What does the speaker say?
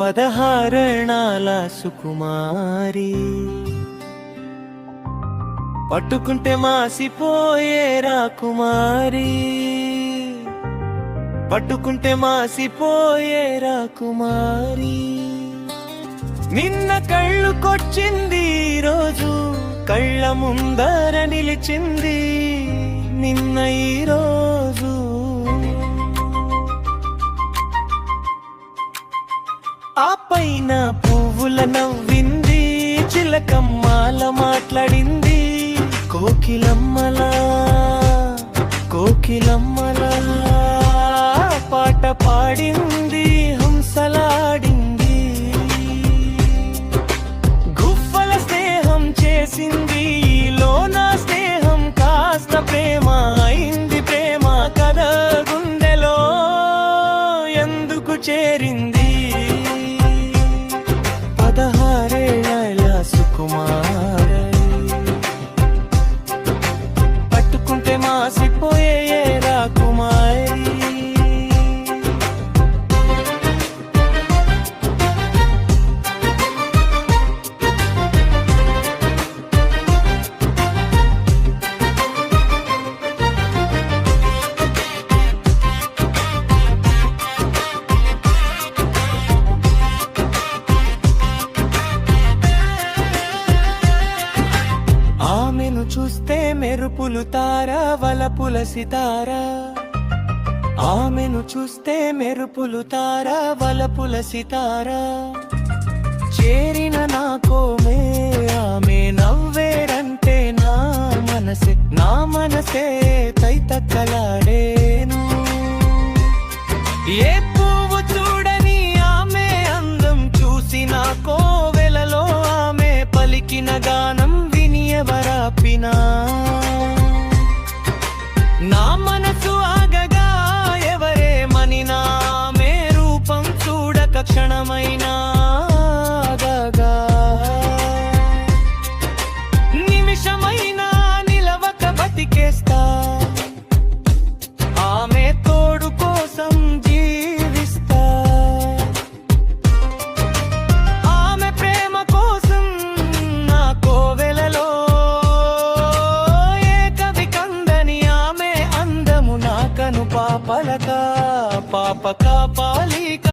పదహారణాల సుకుమారి పట్టుకుంటే మాసిపోయే రాకుమారి పట్టుకుంటే మాసిపోయే రాకుమారి నిన్న కళ్ళు కొచ్చింది రోజు కళ్ళ ముందర నిలిచింది నిన్న ఈ రోజు ఆ పైన పువ్వుల నవ్వింది చిలకమ్మాల మాట్లాడింది కోకిలమ్మలా కోకిలమ్మలా పాట పాడింది హంసలాడింది గువ్వల స్నేహం చేసింది లోన స్నేహం కాస్త ప్రేమ అయింది ప్రేమ కథ గుండెలో ఎందుకు చేరింది 16 ఏళ్ల సుకుమారి పట్టుకుంటే మాసిపోయే రాకుమారి ఆమెను చూస్తే మెరుపులు తారా వలపుల సితారా ఆమెను చూస్తే మెరుపులు తారా వలపుల సితారా చేరిన నా కోమే ఆమె నవ్వేరంటే నా మనసే తైతక్కలాడేను ఏ పువ్వు చూడని ఆమె అందం చూసి నా కోవెలలో ఆమె పలికిన గానం ఎవరాపినా నా మనసు ఆగగా ఎవరేమనినా మే రూపం చూడక క్షణమైనా ఆగగా నిమిషమైనా నిలవక బతికేస్తా ఆమె తోడు కోసం జీవిస్తా ఆమె ప్రేమ కోసం నా కోవెలలో పాపలక పాపక